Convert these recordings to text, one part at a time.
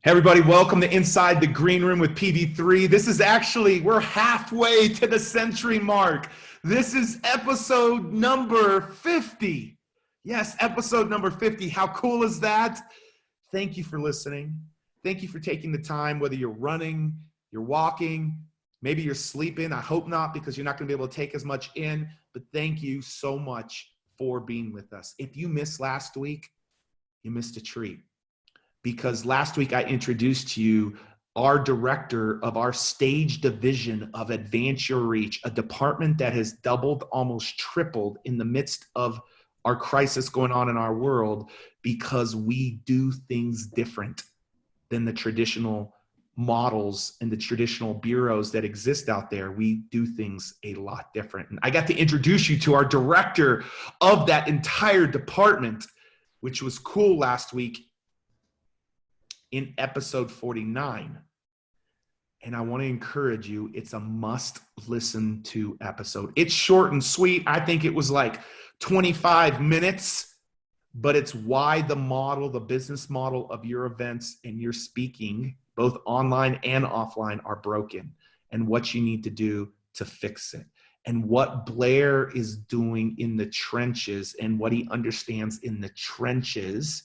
Hey everybody, welcome to Inside the Green Room with PV3. This is actually, we're halfway to the century mark. This is episode number 50. Yes, episode number 50. How cool is that? Thank you for listening. Thank you for taking the time, whether you're running, you're walking, maybe you're sleeping. I hope not, because you're not going to be able to take as much in, but thank you so much for being with us. If you missed last week, you missed a treat. Because last week I introduced to you our director of our stage division of Advance Your Reach, a department that has doubled, almost tripled in the midst of our crisis going on in our world, because we do things different than the traditional models and the traditional bureaus that exist out there. We do things a lot different. And I got to introduce you to our director of that entire department, which was cool last week, in episode 49. And I want to encourage you, it's a must listen to episode. It's short and sweet. I think it was like 25 minutes, but it's why the model, the business model of your events and your speaking, both online and offline, are broken, and what you need to do to fix it. And what Blair is doing in the trenches, and what he understands in the trenches,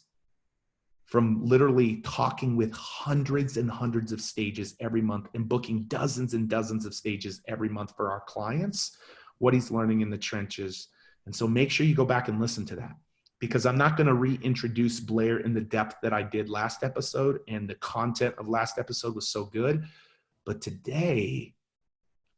from literally talking with hundreds and hundreds of stages every month and booking dozens and dozens of stages every month for our clients, what he's learning in the trenches. And so make sure you go back and listen to that, because I'm not going to reintroduce Blair in the depth that I did last episode, and the content of last episode was so good. But today,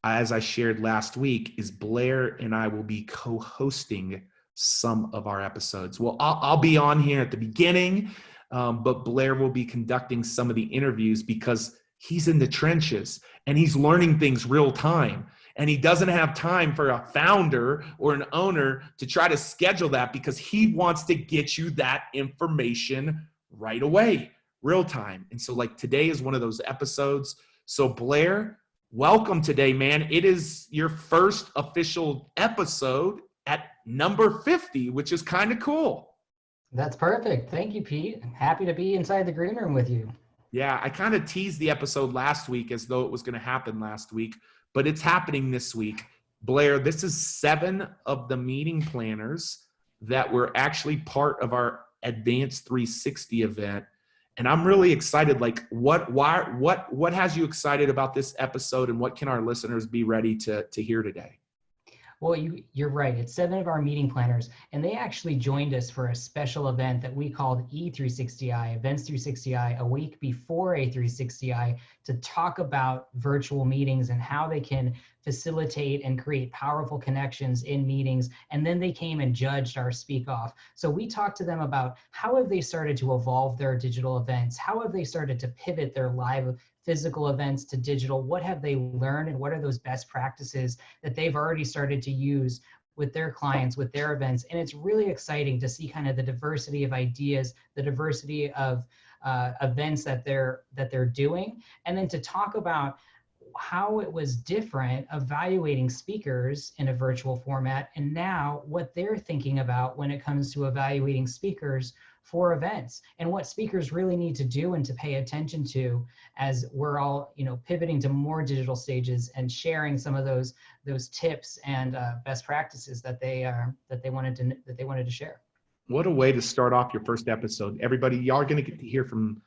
as I shared last week, is Blair and I will be co-hosting some of our episodes. Well, I'll be on here at the beginning, but Blair will be conducting some of the interviews, because he's in the trenches and he's learning things real time. And he doesn't have time for a founder or an owner to try to schedule that, because he wants to get you that information right away, real time. And so like today is one of those episodes. So Blair, welcome today, man. It is your first official episode at number 50, which is kind of cool. That's perfect. Thank you, Pete. I'm happy to be inside the green room with you. Yeah, I kind of teased the episode last week as though it was going to happen last week, but it's happening this week. Blair, this is 7 of the meeting planners that were actually part of our Advance 360 event. And I'm really excited. Like, what has you excited about this episode, and what can our listeners be ready to hear today? Well, you're right. It's 7 of our meeting planners, and they actually joined us for a special event that we called E360i, Events 360i, a week before A360i, to talk about virtual meetings and how they can facilitate and create powerful connections in meetings. And then they came and judged our speak off. So we talked to them about how have they started to evolve their digital events? How have they started to pivot their live physical events to digital? What have they learned, and what are those best practices that they've already started to use with their clients, with their events? And it's really exciting to see kind of the diversity of ideas, the diversity of events that they're doing, and then to talk about how it was different evaluating speakers in a virtual format, and now what they're thinking about when it comes to evaluating speakers for events, and what speakers really need to do and to pay attention to as we're all, pivoting to more digital stages, and sharing some of those tips and best practices that they wanted to share. What a way to start off your first episode. Everybody, y'all are going to get to hear from,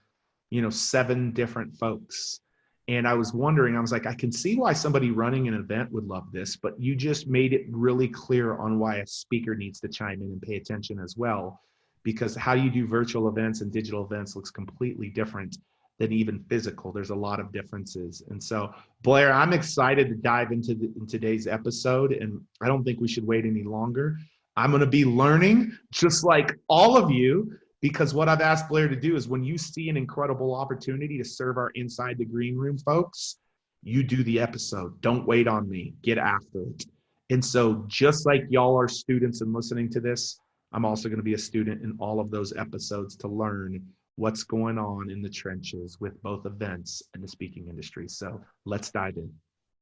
7 different folks. And I was wondering, I was like, I can see why somebody running an event would love this, but you just made it really clear on why a speaker needs to chime in and pay attention as well. Because how you do virtual events and digital events looks completely different than even physical. There's a lot of differences. And so, Blair, I'm excited to dive into today's episode, and I don't think we should wait any longer. I'm going to be learning just like all of you, because what I've asked Blair to do is, when you see an incredible opportunity to serve our Inside the Green Room folks, you do the episode. Don't wait on me. Get after it. And so just like y'all are students and listening to this, I'm also going to be a student in all of those episodes to learn what's going on in the trenches with both events and the speaking industry. So let's dive in.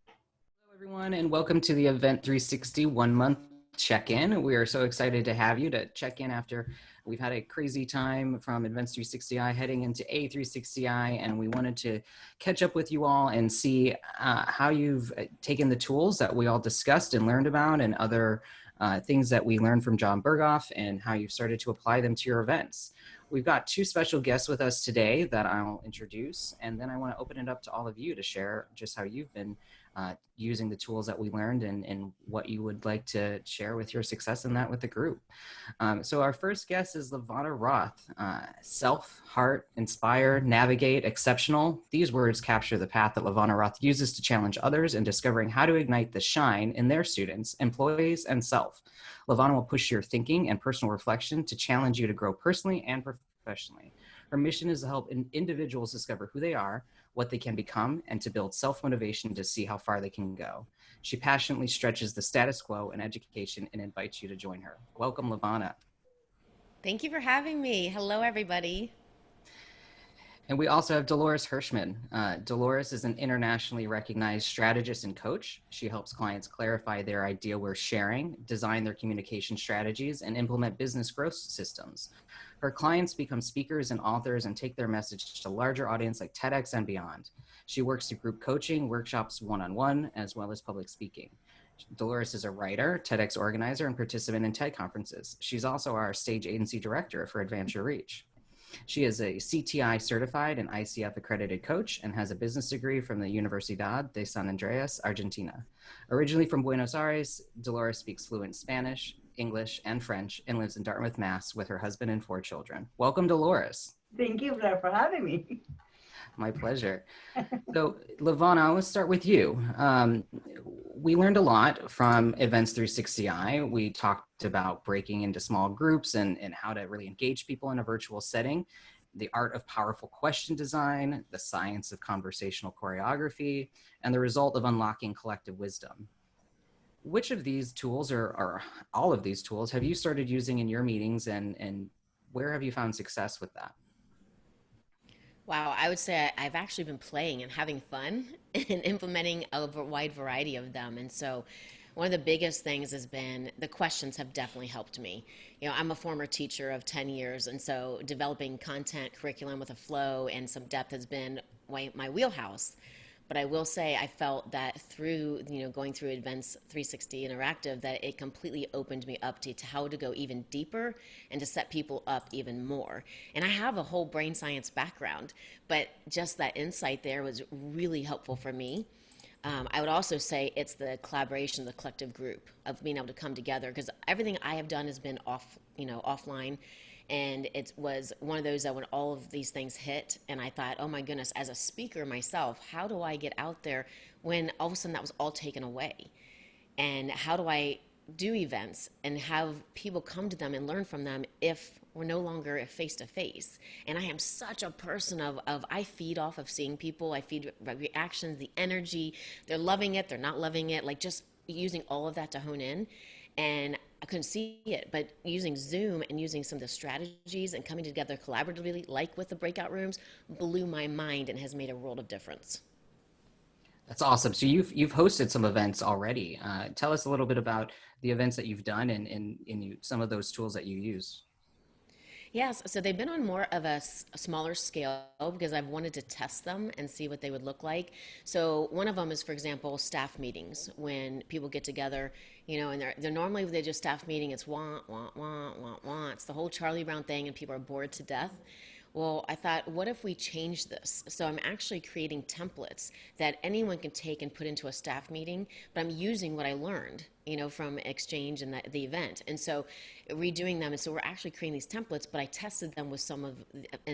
Hello, everyone, and welcome to the Event 360 1 month check in. We are so excited to have you to check in after we've had a crazy time from Advanced 360i heading into A360i, and we wanted to catch up with you all and see how you've taken the tools that we all discussed and learned about and other things that we learned from John Berghoff and how you've started to apply them to your events. We've got two special guests with us today that I'll introduce, and then I want to open it up to all of you to share just how you've been using the tools that we learned and what you would like to share with your success in that with the group. So our first guest is LaVonna Roth. Self, heart, inspire, navigate, exceptional. These words capture the path that LaVonna Roth uses to challenge others in discovering how to ignite the shine in their students, employees, and self. LaVonna will push your thinking and personal reflection to challenge you to grow personally and professionally. Her mission is to help individuals discover who they are, what they can become, and to build self-motivation to see how far they can go. She passionately stretches the status quo in education and invites you to join her. Welcome, LaVonna. Thank you for having me. Hello, everybody. And we also have Dolores Hirschman. Dolores is an internationally recognized strategist and coach. She helps clients clarify their idea worth sharing, design their communication strategies, and implement business growth systems. Her clients become speakers and authors and take their message to larger audience like TEDx and beyond. She works through group coaching, workshops one-on-one, as well as public speaking. Dolores is a writer, TEDx organizer, and participant in TED conferences. She's also our stage agency director for Advance Your Reach. She is a CTI certified and ICF accredited coach and has a business degree from the Universidad de San Andreas, Argentina. Originally from Buenos Aires, Dolores speaks fluent Spanish, English, and French, and lives in Dartmouth, Mass. with her husband and 4 children. Welcome, Dolores. Thank you, Blair, for having me. My pleasure. So, LaVonna, I want to start with you. We learned a lot from Events 360i. We talked about breaking into small groups and how to really engage people in a virtual setting, the art of powerful question design, the science of conversational choreography, and the result of unlocking collective wisdom. Which of these tools or all of these tools have you started using in your meetings, and where have you found success with that? Wow, I would say I've actually been playing and having fun and implementing a wide variety of them. And so one of the biggest things has been the questions have definitely helped me. You know, I'm a former teacher of 10 years, and so developing content curriculum with a flow and some depth has been my wheelhouse. But I will say I felt that through, going through Advance 360 Interactive, that it completely opened me up to how to go even deeper and to set people up even more. And I have a whole brain science background, but just that insight there was really helpful for me. I would also say it's the collaboration, the collective group of being able to come together, because everything I have done has been offline. And it was one of those that when all of these things hit, and I thought, oh my goodness, as a speaker myself, how do I get out there when all of a sudden that was all taken away? And how do I do events and have people come to them and learn from them if we're no longer face to face? And I am such a person of I feed off of seeing people. I feed reactions, the energy. They're loving it, they're not loving it, like just using all of that to hone in. And I couldn't see it, but using Zoom and using some of the strategies and coming together collaboratively, like with the breakout rooms, blew my mind and has made a world of difference. That's awesome. So you've hosted some events already. Tell us a little bit about the events that you've done and some of those tools that you use. Yes, so they've been on more of a smaller scale because I've wanted to test them and see what they would look like. So one of them is, for example, staff meetings. When people get together, and they're normally they just staff meeting. It's want, want, want, want, want. It's the whole Charlie Brown thing, and people are bored to death. Well, I thought, what if we change this? So I'm actually creating templates that anyone can take and put into a staff meeting, but I'm using what I learned, from Exchange and the event. And so redoing them. And so we're actually creating these templates, but I tested them with some of,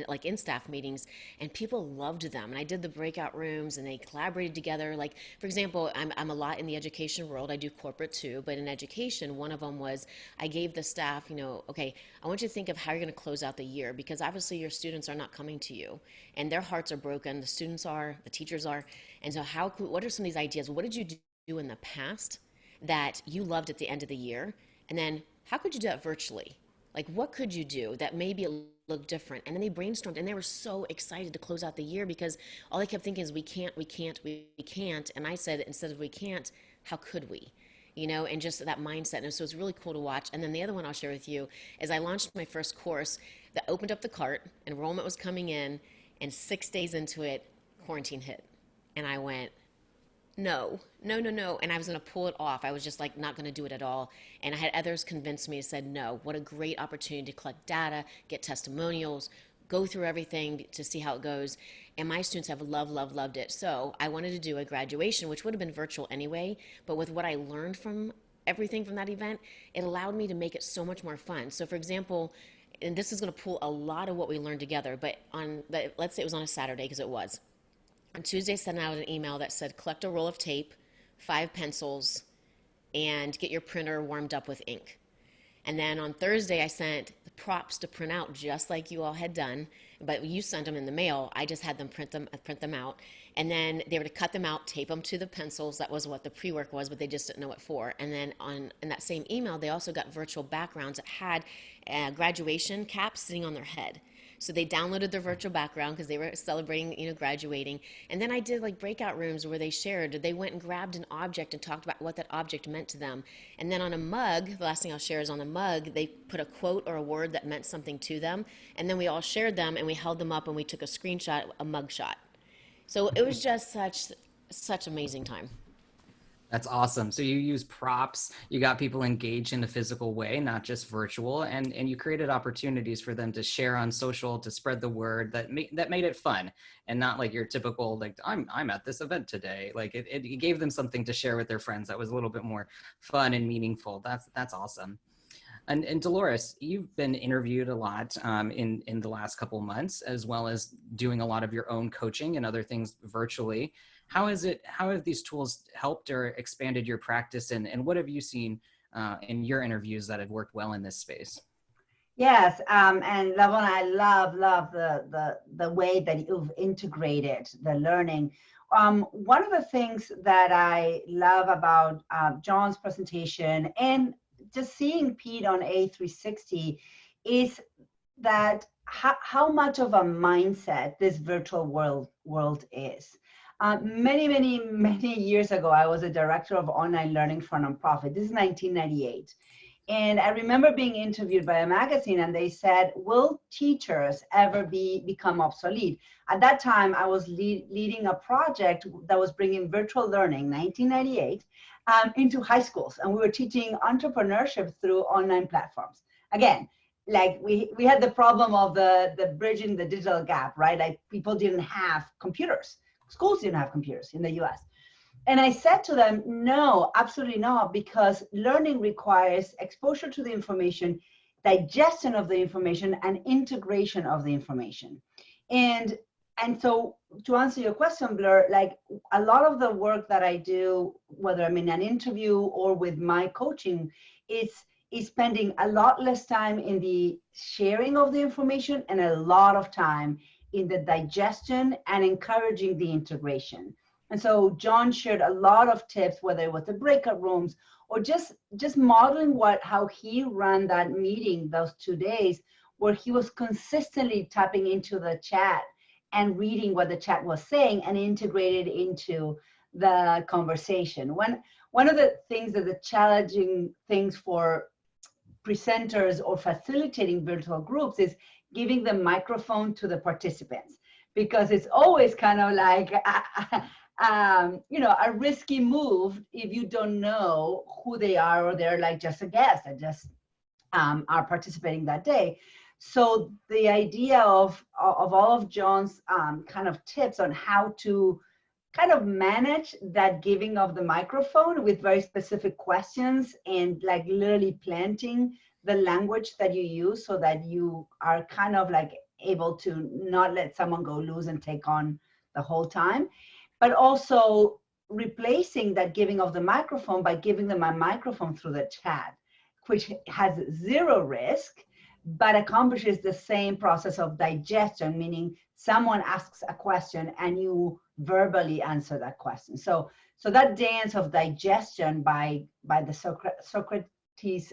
like in staff meetings, and people loved them. And I did the breakout rooms and they collaborated together. Like, for example, I'm a lot in the education world. I do corporate too, but in education, one of them was I gave the staff, okay, I want you to think of how you're going to close out the year, because obviously your students are not coming to you and their hearts are broken. The students are, the teachers are. And so what are some of these ideas? What did you do in the past that you loved at the end of the year? And then how could you do that virtually? Like, what could you do that maybe it looked different? And then they brainstormed and they were so excited to close out the year, because all they kept thinking is we can't. And I said, instead of we can't, how could we? and just that mindset. And so it's really cool to watch. And then the other one I'll share with you is I launched my first course that opened up the cart, enrollment was coming in, and 6 days into it, quarantine hit. And I went, no. And I was going to pull it off. I was just like not going to do it at all. And I had others convince me, said, no, what a great opportunity to collect data, get testimonials, go through everything to see how it goes. And my students have loved it. So I wanted to do a graduation, which would have been virtual anyway. But with what I learned from everything from that event, it allowed me to make it so much more fun. So for example, and this is going to pull a lot of what we learned together, but let's say it was on a Saturday, because it was. On Tuesday, I sent out an email that said, collect a roll of tape, 5 pencils, and get your printer warmed up with ink. And then on Thursday, I sent the props to print out just like you all had done, but you sent them in the mail. I just had them print them out. And then they were to cut them out, tape them to the pencils. That was what the pre-work was, but they just didn't know what for. And then in that same email, they also got virtual backgrounds that had graduation caps sitting on their head. So they downloaded their virtual background because they were celebrating, graduating. And then I did like breakout rooms where they shared. They went and grabbed an object and talked about what that object meant to them. And then on a mug, the last thing I'll share is on the mug, they put a quote or a word that meant something to them. And then we all shared them and we held them up and we took a screenshot, a mug shot. So it was just such amazing time. That's awesome. So you use props, you got people engaged in a physical way, not just virtual, and you created opportunities for them to share on social, to spread the word that made it fun and not like your typical, like, I'm at this event today. Like it gave them something to share with their friends that was a little bit more fun and meaningful. That's awesome. And Dolores, you've been interviewed a lot in the last couple of months, as well as doing a lot of your own coaching and other things virtually. How have these tools helped or expanded your practice, and what have you seen in your interviews that have worked well in this space? Yes, and Lavon, I love the way that you've integrated the learning. One of the things that I love about John's presentation and just seeing Pete on A360 is that how much of a mindset this virtual world is. Many years ago, I was a director of online learning for a nonprofit. This is 1998. And I remember being interviewed by a magazine and they said, will teachers ever become obsolete? At that time, I was leading a project that was bringing virtual learning, 1998, into high schools. And we were teaching entrepreneurship through online platforms. Again, like we had the problem of the bridging the digital gap, right? Like people didn't have computers. Schools didn't have computers in the US. And I said to them, no, absolutely not, because learning requires exposure to the information, digestion of the information, and integration of the information. And so to answer your question, Blair, like a lot of the work that I do, whether I'm in an interview or with my coaching, is spending a lot less time in the sharing of the information and a lot of time in the digestion and encouraging the integration. And so John shared a lot of tips, whether it was the breakout rooms or just modeling how he ran that meeting those 2 days, where he was consistently tapping into the chat and reading what the chat was saying and integrated into the conversation. One of the things that the challenging things for presenters or facilitating virtual groups is giving the microphone to the participants, because it's always kind of like a risky move if you don't know who they are, or they're like just a guest that just are participating that day. So the idea of all of John's kind of tips on how to kind of manage that giving of the microphone with very specific questions and like literally planting the language that you use so that you are kind of like able to not let someone go loose and take on the whole time, but also replacing that giving of the microphone by giving them a microphone through the chat, which has zero risk, but accomplishes the same process of digestion, meaning someone asks a question and you verbally answer that question. So that dance of digestion by the Socrates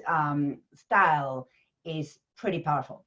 style is pretty powerful.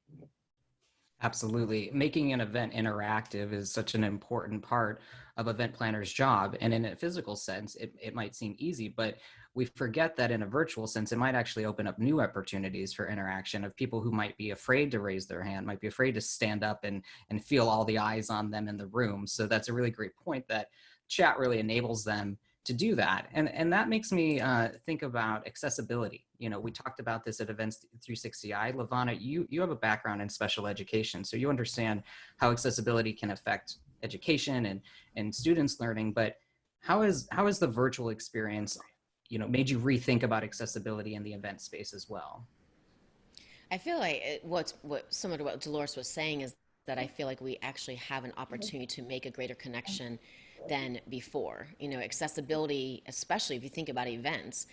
Absolutely. Making an event interactive is such an important part of event planner's job. And in a physical sense, it might seem easy, but we forget that in a virtual sense, it might actually open up new opportunities for interaction of people who might be afraid to raise their hand, might be afraid to stand up and feel all the eyes on them in the room. So that's a really great point, that chat really enables them to do that. And that makes me think about accessibility. You know, we talked about this at Events 360i. Lavana, you have a background in special education, so you understand how accessibility can affect education and students learning. But how is the virtual experience, you know, made you rethink about accessibility in the event space as well? I feel like what similar to what Dolores was saying is that I feel like we actually have an opportunity to make a greater connection than before. You know, accessibility, especially if you think about events,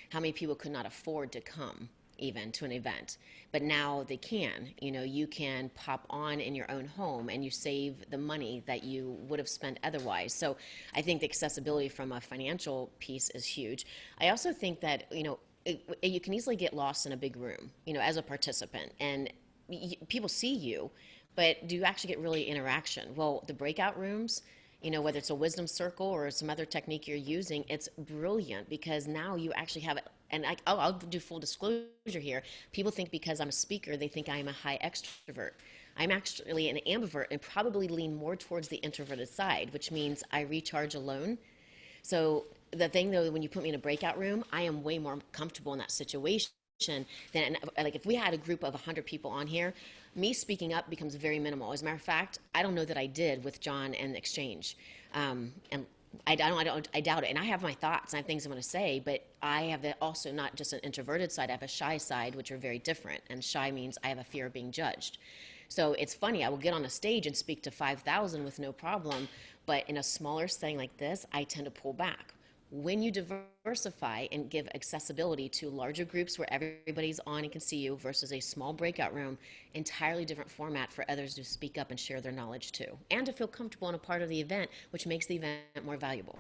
how many people could not afford to come even to an event, but now they can. You know, you can pop on in your own home and you save the money that you would have spent otherwise. So I think the accessibility from a financial piece is huge. I also think that, you know, you can easily get lost in a big room, you know, as a participant, and people see you, but do you actually get really interaction? Well, the breakout rooms, you know, whether it's a wisdom circle or some other technique you're using, it's brilliant because now you actually have it. And I'll do full disclosure here. People think because I'm a speaker, they think I'm a high extrovert. I'm actually an ambivert and probably lean more towards the introverted side, which means I recharge alone. So the thing though, when you put me in a breakout room, I am way more comfortable in that situation than, like, if we had a group of 100 people on here, me speaking up becomes very minimal. As a matter of fact, I don't know that I did with John and the exchange. And I doubt it. And I have my thoughts, I have things I want to say, but I have also not just an introverted side, I have a shy side, which are very different. And shy means I have a fear of being judged. So it's funny, I will get on a stage and speak to 5,000 with no problem, but in a smaller setting like this, I tend to pull back. When you diversify and give accessibility to larger groups where everybody's on and can see you versus a small breakout room, entirely different format for others to speak up and share their knowledge too, and to feel comfortable in a part of the event, which makes the event more valuable.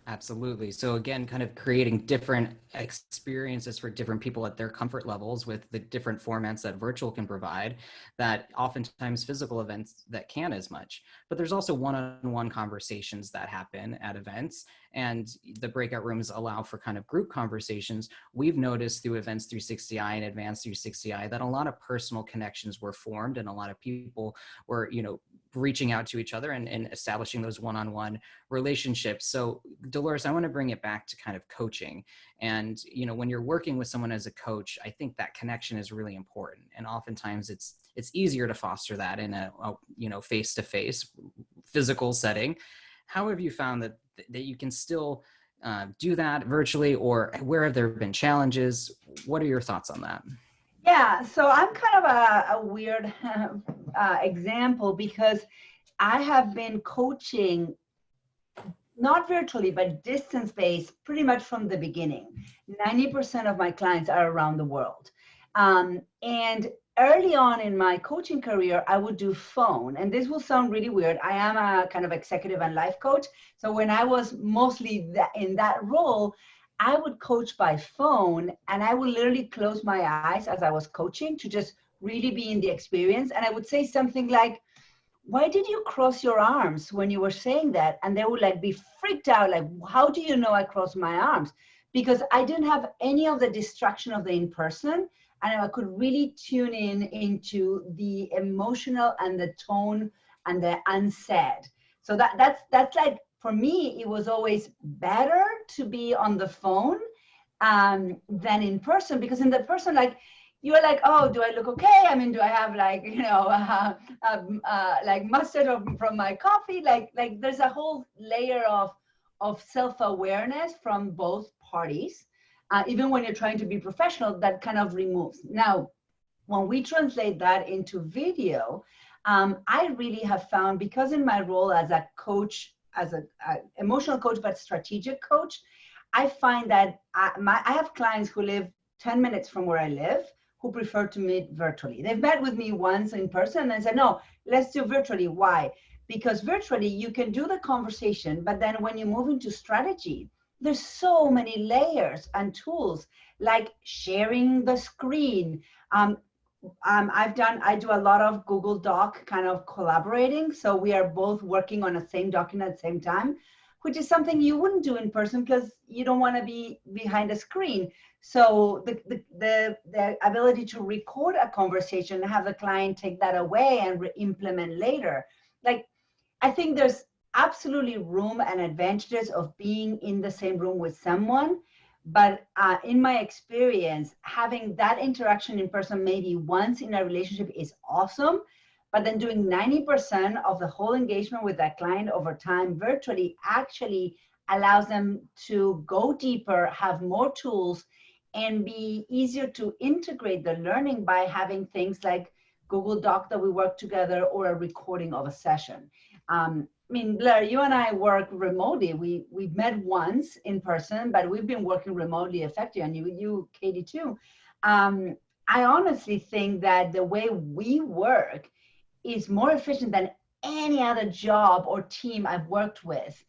Absolutely. So again, kind of creating different experiences for different people at their comfort levels with the different formats that virtual can provide, that oftentimes physical events that can as much. But there's also one-on-one conversations that happen at events, and the breakout rooms allow for kind of group conversations. We've noticed through Events 360i and Advanced 360i that a lot of personal connections were formed, and a lot of people were, you know, reaching out to each other and establishing those one-on-one relationships. So Dolores, I want to bring it back to kind of coaching. And, you know, when you're working with someone as a coach, I think that connection is really important. And oftentimes it's easier to foster that in a you know, face-to-face physical setting. How have you found that you can still do that virtually, or where have there been challenges? What are your thoughts on that? Yeah, so I'm kind of a weird example because I have been coaching not virtually, but distance-based pretty much from the beginning. 90% of my clients are around the world. And early on in my coaching career, I would do phone. And this will sound really weird. I am a kind of executive and life coach. So when I was mostly in that role, I would coach by phone, and I would literally close my eyes as I was coaching to just really be in the experience. And I would say something like, why did you cross your arms when you were saying that? And they would like be freaked out. Like, how do you know I crossed my arms? Because I didn't have any of the distraction of the in-person, and I could really tune into the emotional and the tone and the unsaid. So that's like, for me, it was always better to be on the phone than in person, because in the person, like, you're like, oh, do I look okay? I mean, do I have like, you know, like mustard from my coffee? Like there's a whole layer of self-awareness from both parties. Even when you're trying to be professional, that kind of removes. Now, when we translate that into video, I really have found, because in my role as a coach, as a emotional coach, but strategic coach, I find that I have clients who live 10 minutes from where I live who prefer to meet virtually. They've met with me once in person and said, no, let's do virtually. Why? Because virtually you can do the conversation, but then when you move into strategy, there's so many layers and tools, like sharing the screen. I do a lot of Google Doc kind of collaborating. So we are both working on the same document at the same time. which is something you wouldn't do in person because you don't want to be behind a screen. So the ability to record a conversation and have the client take that away and implement later. Like, I think there's absolutely room and advantages of being in the same room with someone. But in my experience, having that interaction in person maybe once in a relationship is awesome. But then doing 90% of the whole engagement with that client over time virtually actually allows them to go deeper, have more tools, and be easier to integrate the learning by having things like Google Doc that we work together or a recording of a session. I mean, Blair, you and I work remotely. We've met once in person, but we've been working remotely effectively, and you, Katie, too. I honestly think that the way we work is more efficient than any other job or team I've worked with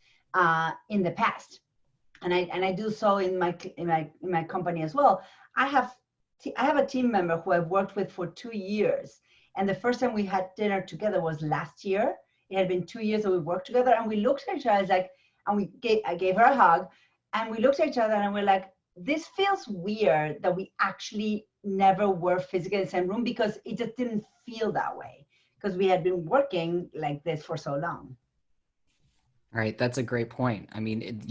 in the past, and I do so in my company as well. I have a team member who I've worked with for 2 years, and the first time we had dinner together was last year. It had been 2 years that we worked together, and we looked at each other like, and I gave her a hug, and we looked at each other and we're like, this feels weird that we actually never were physically in the same room, because it just didn't feel that way, because we had been working like this for so long. Right, that's a great point. I mean,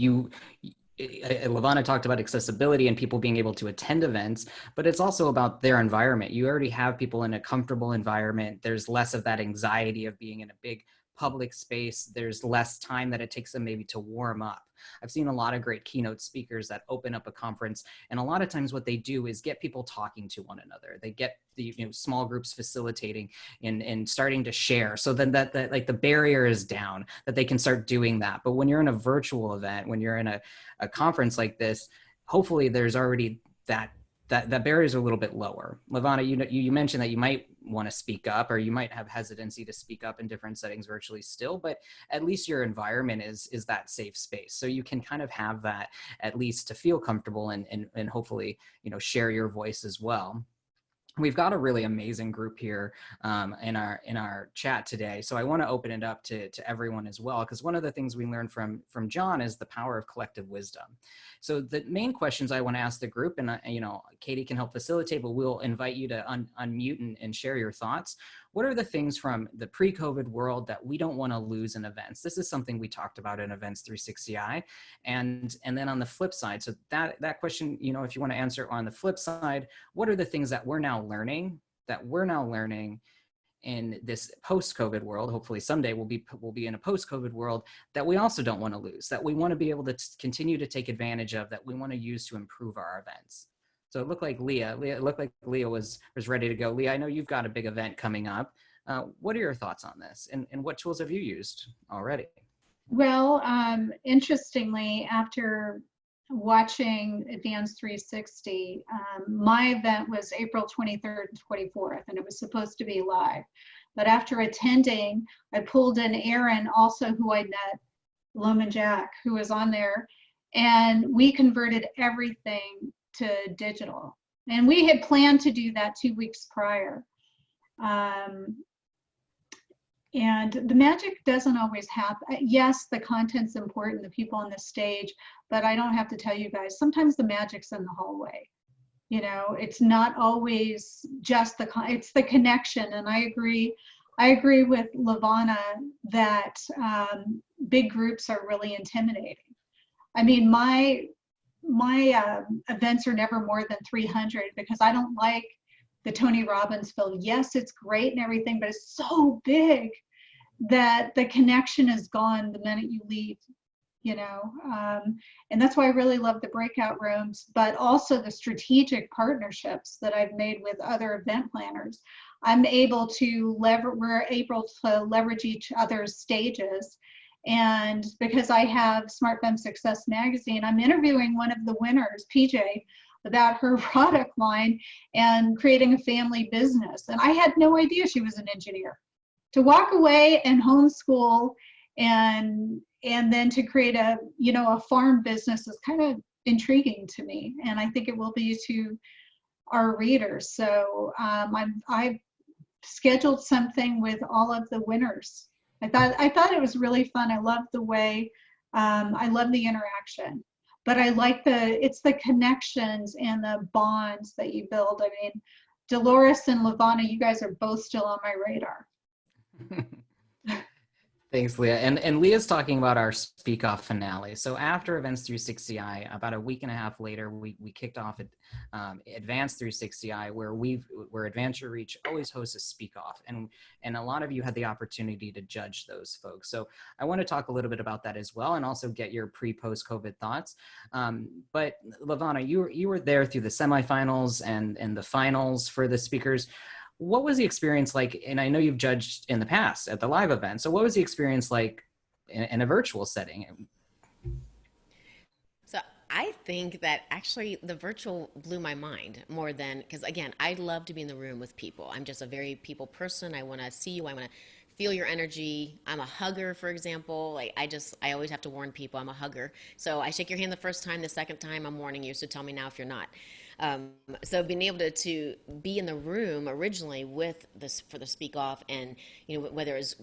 Levana talked about accessibility and people being able to attend events, but it's also about their environment. You already have people in a comfortable environment. There's less of that anxiety of being in a big public space. There's less time that it takes them maybe to warm up. I've seen a lot of great keynote speakers that open up a conference, and a lot of times what they do is get people talking to one another. They get the small groups facilitating and starting to share. So then that like the barrier is down, that they can start doing that. But when you're in a virtual event, when you're in a conference like this, hopefully there's already that barrier is a little bit lower. Levana, you mentioned that you might want to speak up, or you might have hesitancy to speak up in different settings virtually still, but at least your environment is that safe space. So you can kind of have that at least to feel comfortable and hopefully, share your voice as well. We've got a really amazing group here in our chat today. So I want to open it up to everyone as well, because one of the things we learned from John is the power of collective wisdom. So the main questions I want to ask the group, and Katie can help facilitate, but we'll invite you to unmute and share your thoughts. What are the things from the pre-COVID world that we don't want to lose in events? This is something we talked about in Events 360i. And then on the flip side, so that question, if you want to answer on the flip side, what are the things that we're now learning in this post-COVID world? Hopefully someday we'll be in a post-COVID world that we also don't want to lose, that we want to be able to continue to take advantage of, that we want to use to improve our events. So it looked like Leah was ready to go. Leah, I know you've got a big event coming up. What are your thoughts on this, and what tools have you used already? Well, interestingly, after watching Advance 360, my event was April 23rd and 24th, and it was supposed to be live. But after attending, I pulled in Aaron, also who I met, Loman Jack, who was on there, and we converted everything to digital. And we had planned to do that 2 weeks prior. And the magic doesn't always happen. Yes, the content's important, the people on the stage, but I don't have to tell you guys, sometimes the magic's in the hallway. It's not always just it's the connection. And I agree with Levana that big groups are really intimidating. I mean, my events are never more than 300, because I don't like the Tony Robbins feel. Yes, it's great and everything, but it's so big that the connection is gone the minute you leave, and that's why I really love the breakout rooms, but also the strategic partnerships that I've made with other event planners. We're able to leverage each other's stages. And because I have Smart Femme Success magazine, I'm interviewing one of the winners, PJ, about her product line and creating a family business. And I had no idea she was an engineer. To walk away and homeschool and then to create a farm business is kind of intriguing to me. And I think it will be to our readers. So I've scheduled something with all of the winners. I thought it was really fun. I loved the way I love the interaction, but I like it's the connections and the bonds that you build. I mean, Dolores and Lavana, you guys are both still on my radar. Thanks, Leah. And Leah's talking about our Speak Off finale. So after Events 360i, about a week and a half later, we kicked off at Advanced 360i, where Advanced Your Reach always hosts a Speak Off, and a lot of you had the opportunity to judge those folks. So I want to talk a little bit about that as well, and also get your pre-post COVID thoughts. But Lavana, you were there through the semifinals and the finals for the speakers. What was the experience like? And I know you've judged in the past at the live event. So what was the experience like in a virtual setting? So I think that actually the virtual blew my mind more than, because again, I love to be in the room with people. I'm just a very people person. I want to see you. I want to feel your energy. I'm a hugger, for example. Like I always have to warn people I'm a hugger. So I shake your hand the first time, the second time I'm warning you. So tell me now if you're not. So being able to be in the room originally with this for the Speak Off, and whether it was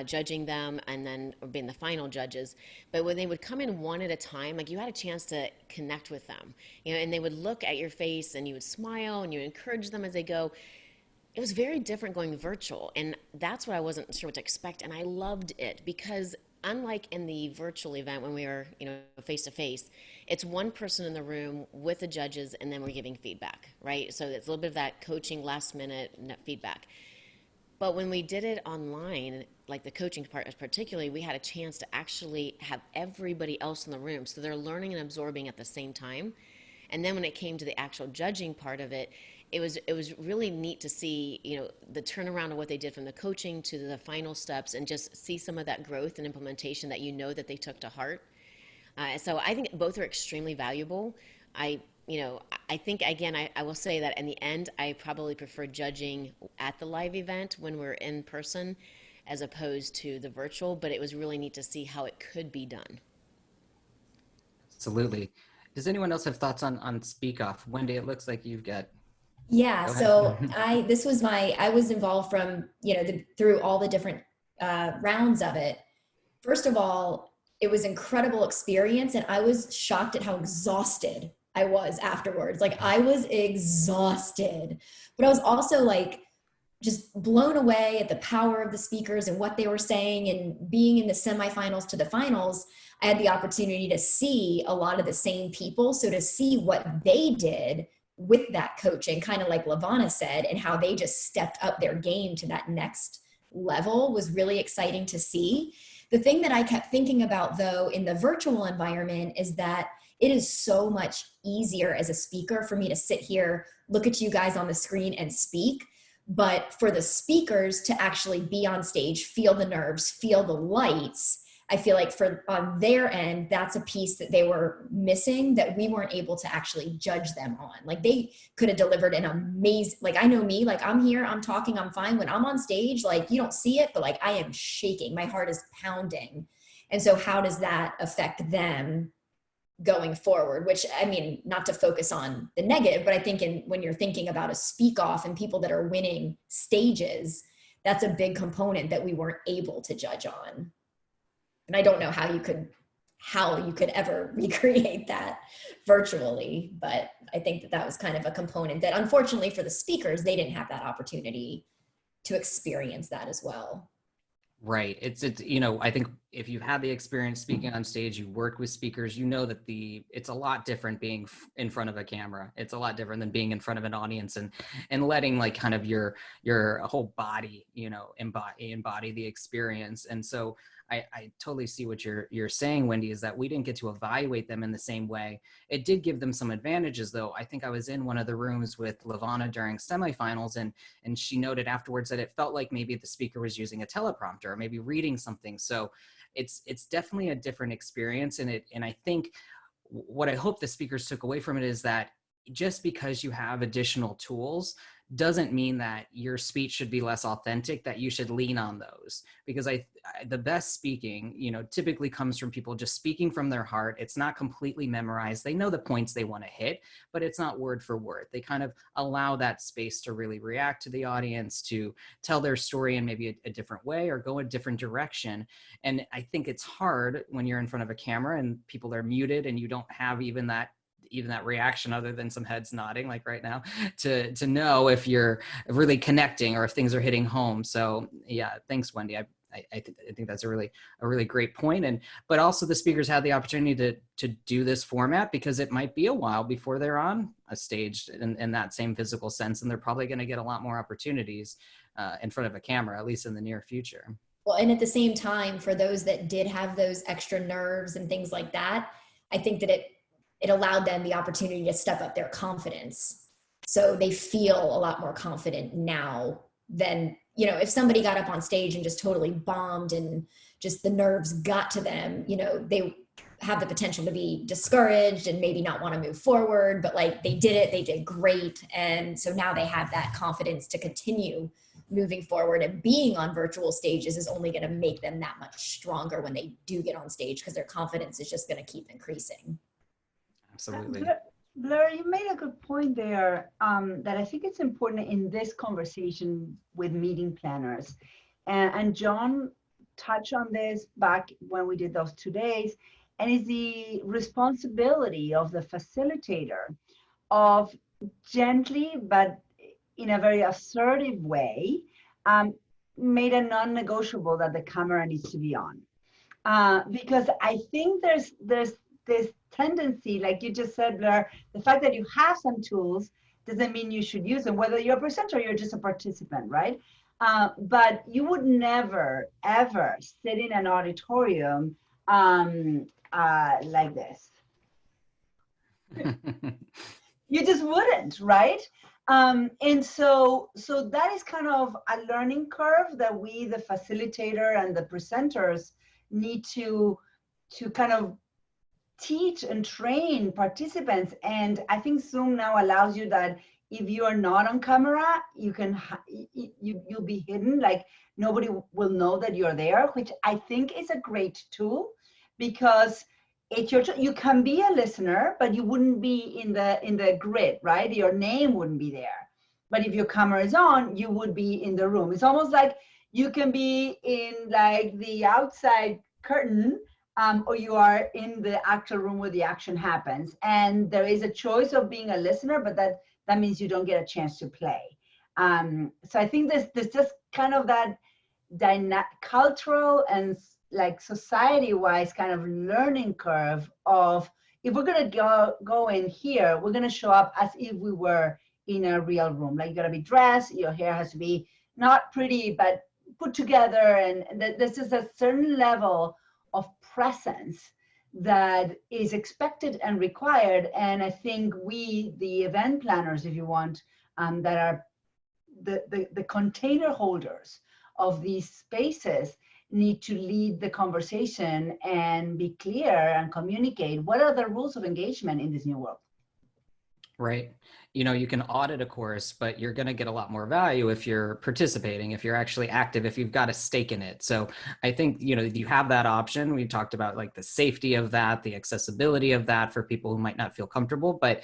judging them and then being the final judges, but when they would come in one at a time, like you had a chance to connect with them, and they would look at your face and you would smile and you would encourage them as they go. It was very different going virtual, and that's what I wasn't sure what to expect, and I loved it because unlike in the virtual event when we were face to face, it's one person in the room with the judges and then we're giving feedback, right? So it's a little bit of that coaching last minute feedback. But when we did it online, like the coaching part particularly, we had a chance to actually have everybody else in the room, so they're learning and absorbing at the same time. And then when it came to the actual judging part of it, it was really neat to see, the turnaround of what they did from the coaching to the final steps, and just see some of that growth and implementation that that they took to heart. So I think both are extremely valuable. I think, again, I will say that in the end, I probably prefer judging at the live event when we're in person as opposed to the virtual, but it was really neat to see how it could be done. Absolutely. Does anyone else have thoughts on Speak Off? Wendy, it looks like you've got. Yeah, so I was involved from, through all the different rounds of it. First of all, it was incredible experience, and I was shocked at how exhausted I was afterwards. Like, I was exhausted, but I was also like just blown away at the power of the speakers and what they were saying. And being in the semifinals to the finals, I had the opportunity to see a lot of the same people. So to see what they did with that coaching, kind of like Lavana said, and how they just stepped up their game to that next level was really exciting to see. The thing that I kept thinking about, though, in the virtual environment is that it is so much easier as a speaker for me to sit here, look at you guys on the screen and speak. But for the speakers to actually be on stage, feel the nerves, feel the lights, I feel like on their end, that's a piece that they were missing, that we weren't able to actually judge them on. Like, they could have delivered an amazing, like, I know me, like, I'm here, I'm talking, I'm fine. When I'm on stage, like, you don't see it, but like, I am shaking, my heart is pounding. And so how does that affect them going forward? Which, I mean, not to focus on the negative, but I think when you're thinking about a Speak Off and people that are winning stages, that's a big component that we weren't able to judge on. And I don't know how you could ever recreate that virtually, but I think that was kind of a component that, unfortunately for the speakers, they didn't have that opportunity to experience that as well. Right. It's I think if you've had the experience speaking on stage, you work with speakers, that it's a lot different being in front of a camera. It's a lot different than being in front of an audience and letting like kind of your whole body, embody the experience. And so I totally see what you're saying, Wendy, is that we didn't get to evaluate them in the same way. It did give them some advantages, though. I think I was in one of the rooms with Lavana during semifinals, and she noted afterwards that it felt like maybe the speaker was using a teleprompter or maybe reading something. So it's definitely a different experience. And I think what I hope the speakers took away from it is that just because you have additional tools doesn't mean that your speech should be less authentic, that you should lean on those. Because the best speaking, you know, typically comes from people just speaking from their heart. It's not completely memorized. They know the points they want to hit, but it's not word for word. They kind of allow that space to really react to the audience, to tell their story in maybe a different way or go a different direction. And I think it's hard when you're in front of a camera and people are muted and you don't have even that reaction other than some heads nodding like right now to know if you're really connecting or if things are hitting home. So yeah, thanks, Wendy. I think that's a really great point. But also the speakers had the opportunity to do this format because it might be a while before they're on a stage in that same physical sense. And they're probably going to get a lot more opportunities in front of a camera, at least in the near future. Well, and at the same time, for those that did have those extra nerves and things like that, I think that it allowed them the opportunity to step up their confidence. So they feel a lot more confident now than, you know, if somebody got up on stage and just totally bombed and just the nerves got to them, you know, they have the potential to be discouraged and maybe not want to move forward, but like they did great. And so now they have that confidence to continue moving forward, and being on virtual stages is only going to make them that much stronger when they do get on stage, because their confidence is just going to keep increasing. Absolutely. Blair, you made a good point there, that I think it's important in this conversation with meeting planners. And John touched on this back when we did those 2 days, and it's the responsibility of the facilitator of gently, but in a very assertive way, made a non-negotiable that the camera needs to be on. Because I think there's this tendency, like you just said, Blair, the fact that you have some tools doesn't mean you should use them, whether you're a presenter or you're just a participant, right? But you would never, ever sit in an auditorium like this. You just wouldn't, right? And so that is kind of a learning curve that we, the facilitator and the presenters, need to kind of teach and train participants. And I think Zoom now allows you that if you are not on camera, you'll be hidden, like nobody will know that you're there, which I think is a great tool, because you can be a listener, but you wouldn't be in the grid, right? Your name wouldn't be there. But if your camera is on, you would be in the room. It's almost like you can be in like the outside curtain, or you are in the actual room where the action happens. And there is a choice of being a listener, but that means you don't get a chance to play. So I think there's just kind of that cultural and like society-wise kind of learning curve of, if we're gonna go in here, we're gonna show up as if we were in a real room. Like you gotta be dressed, your hair has to be not pretty, but put together. And there's just a certain level of presence that is expected and required. And I think we, the event planners, if you want, that are the container holders of these spaces, need to lead the conversation and be clear and communicate what are the rules of engagement in this new world. Right. You know, you can audit a course, but you're going to get a lot more value if you're participating, if you're actually active, if you've got a stake in it. So I think, you know, you have that option. We talked about like the safety of that, the accessibility of that for people who might not feel comfortable, but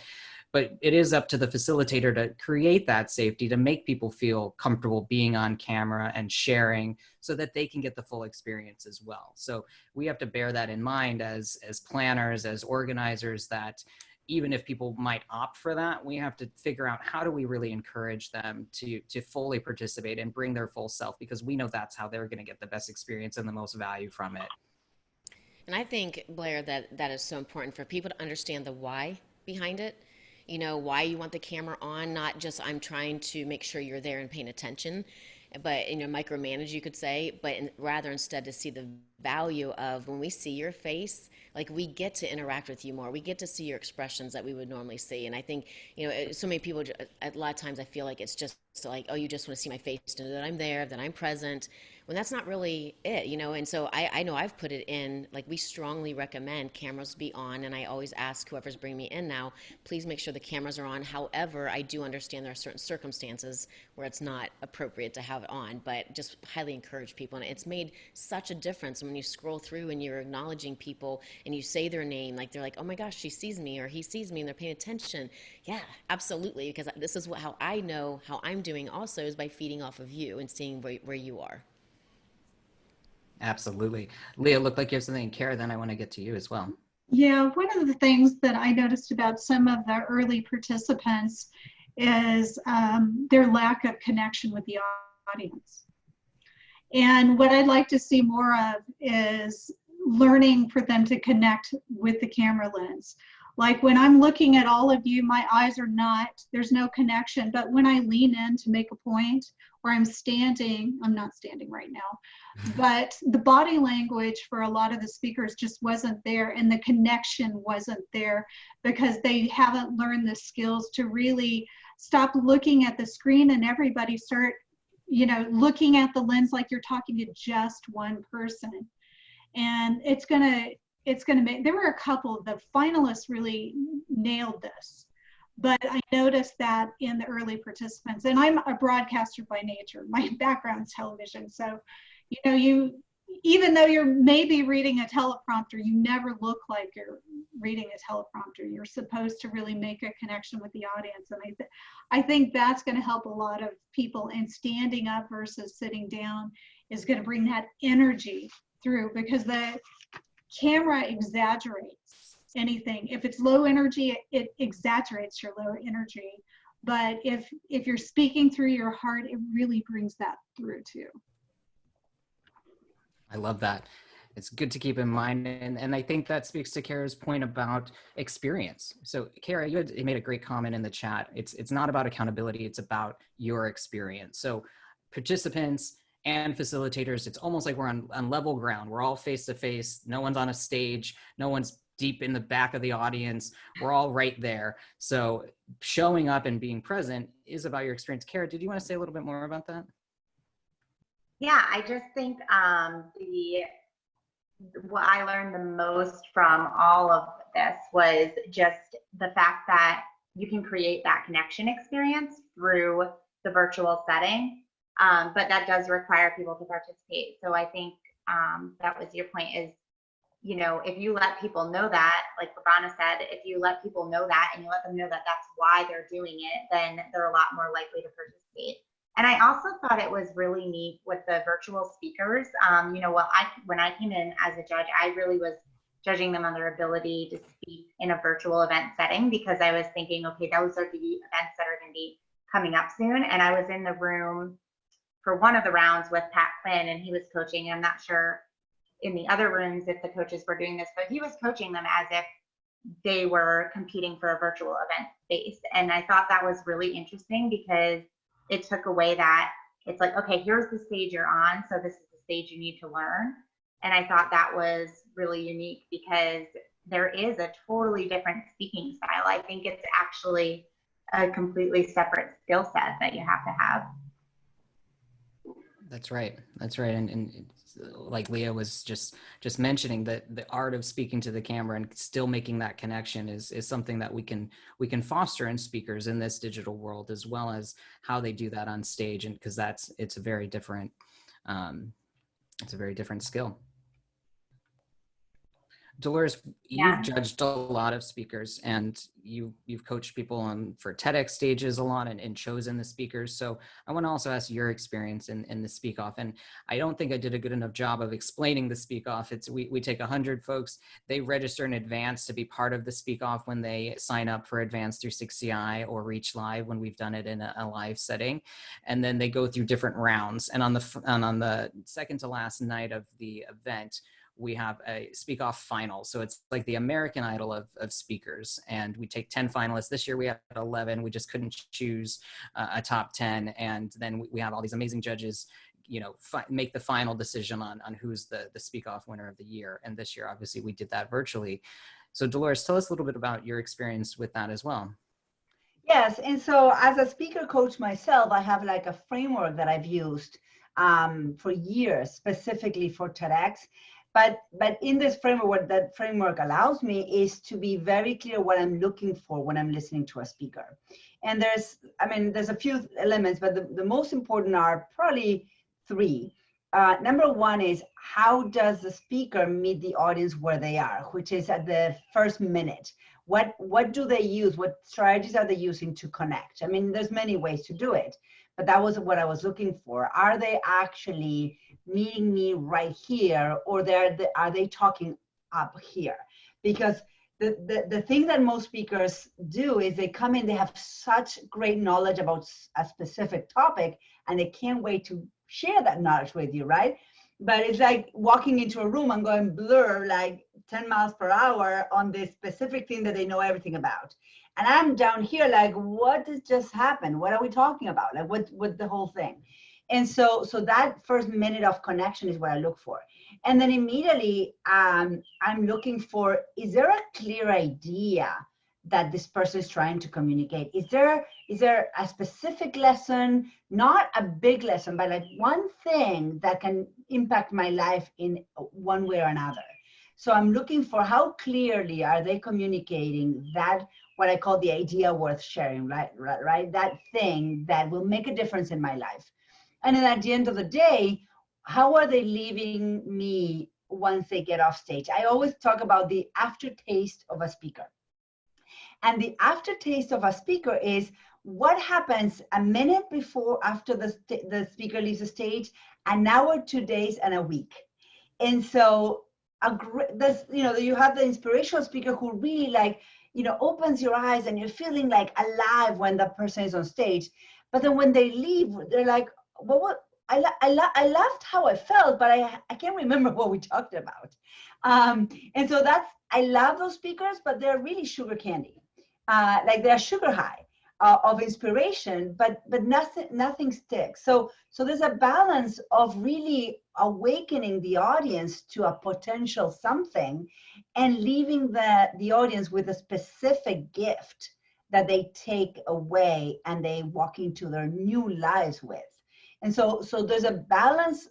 it is up to the facilitator to create that safety, to make people feel comfortable being on camera and sharing so that they can get the full experience as well. So we have to bear that in mind as planners, as organizers, that even if people might opt for that, we have to figure out how do we really encourage them to fully participate and bring their full self, because we know that's how they're going to get the best experience and the most value from it. And I think, Blair, that is so important for people to understand the why behind it. You know, why you want the camera on, not just I'm trying to make sure you're there and paying attention. but micromanage, you could say, but rather instead to see the value of when we see your face, like we get to interact with you more. We get to see your expressions that we would normally see. And I think, so many people, a lot of times I feel like it's just like, oh, you just want to see my face to know that I'm there, that I'm present, when that's not really it, And so I know I've put it in, like we strongly recommend cameras be on. And I always ask whoever's bringing me in now, please make sure the cameras are on. However, I do understand there are certain circumstances where it's not appropriate to have it on, but just highly encourage people. And it's made such a difference when you scroll through and you're acknowledging people and you say their name, like they're like, oh my gosh, she sees me or he sees me and they're paying attention. Yeah, absolutely. Because this is how I know how I'm doing also is by feeding off of you and seeing where you are. Absolutely. Leah, looked like you have something. Kara, then I want to get to you as well. Yeah, one of the things that I noticed about some of the early participants is their lack of connection with the audience. And what I'd like to see more of is learning for them to connect with the camera lens. Like when I'm looking at all of you, my eyes are not, there's no connection. But when I lean in to make a point, or I'm not standing right now, but the body language for a lot of the speakers just wasn't there, and the connection wasn't there because they haven't learned the skills to really stop looking at the screen and everybody start, looking at the lens like you're talking to just one person. And it's gonna make, there were a couple of the finalists really nailed this, but I noticed that in the early participants, and I'm a broadcaster by nature, my background's television. So, even though you're maybe reading a teleprompter, you never look like you're reading a teleprompter. You're supposed to really make a connection with the audience. And I think that's going to help a lot of people, and standing up versus sitting down is going to bring that energy through, because the camera exaggerates anything. If it's low energy, it exaggerates your low energy. But if you're speaking through your heart, it really brings that through too. I love that. It's good to keep in mind. And I think that speaks to Kara's point about experience. So Kara, you made a great comment in the chat. It's not about accountability, it's about your experience. So participants and facilitators, it's almost like we're on level ground. We're all face to face. No one's on a stage. No one's deep in the back of the audience. We're all right there. So showing up and being present is about your experience. Kara, did you want to say a little bit more about that? Yeah, I just think what I learned the most from all of this was just the fact that you can create that connection experience through the virtual setting, but that does require people to participate. So I think that was your point is, if you let people know that, like Ravana said, if you let people know that and you let them know that that's why they're doing it, then they're a lot more likely to participate. And I also thought it was really neat with the virtual speakers. When I came in as a judge, I really was judging them on their ability to speak in a virtual event setting, because I was thinking, okay, those are the events that are going to be coming up soon. And I was in the room for one of the rounds with Pat Quinn, and he was coaching. I'm not sure in the other rooms if the coaches were doing this, but he was coaching them as if they were competing for a virtual event space. And I thought that was really interesting, because it took away that it's like, okay, here's the stage you're on, so this is the stage you need to learn. And I thought that was really unique, because there is a totally different speaking style. I think it's actually a completely separate skill set that you have to have. That's right. That's right. And like Leah was just mentioning, that the art of speaking to the camera and still making that connection is something that we can foster in speakers in this digital world, as well as how they do that on stage. And because it's a very different skill. Dolores, you've judged a lot of speakers, and you've coached people for TEDx stages a lot and chosen the speakers. So I want to also ask your experience in the Speak Off. And I don't think I did a good enough job of explaining the Speak Off. We take 100 folks, they register in advance to be part of the Speak Off when they sign up for Advanced 360i or Reach Live when we've done it in a live setting. And then they go through different rounds. And on the second to last night of the event, we have a Speak Off final. So it's like the American Idol of speakers. And we take 10 finalists. This year we had 11. We just couldn't choose a top 10. And then we have all these amazing judges, you know, make the final decision on who's the Speak Off winner of the year. And this year, obviously, we did that virtually. So Dolores, tell us a little bit about your experience with that as well. Yes, and so as a speaker coach myself, I have like a framework that I've used for years, specifically for TEDx. But in this framework, what that framework allows me is to be very clear what I'm looking for when I'm listening to a speaker. And there's a few elements, but the most important are probably three. Number one is, how does the speaker meet the audience where they are, which is at the first minute? What do they use? What strategies are they using to connect? I mean, there's many ways to do it, but that was what I was looking for. Are they actually meeting me right here, or are they talking up here? Because the thing that most speakers do is they come in, they have such great knowledge about a specific topic, and they can't wait to share that knowledge with you, right? But it's like walking into a room and going blur like 10 miles per hour on this specific thing that they know everything about. And I'm down here like, what has just happened? What are we talking about? Like, what the whole thing? And so that first minute of connection is what I look for. And then immediately I'm looking for, is there a clear idea that this person is trying to communicate? Is there a specific lesson, not a big lesson, but like one thing that can impact my life in one way or another? So I'm looking for how clearly are they communicating that, what I call the idea worth sharing, right? That thing that will make a difference in my life. And then at the end of the day, how are they leaving me once they get off stage? I always talk about the aftertaste of a speaker. And the aftertaste of a speaker is what happens a minute before, after the speaker leaves the stage, an hour, 2 days, and a week. And so you have the inspirational speaker who really opens your eyes, and you're feeling like alive when the person is on stage. But then when they leave, they're like, well, what? I loved how I felt, but I can't remember what we talked about. And so I love those speakers, but they're really sugar candy. Like they're sugar high of inspiration, but nothing sticks. So there's a balance of really awakening the audience to a potential something, and leaving the audience with a specific gift that they take away and they walk into their new lives with. And so there's a balance.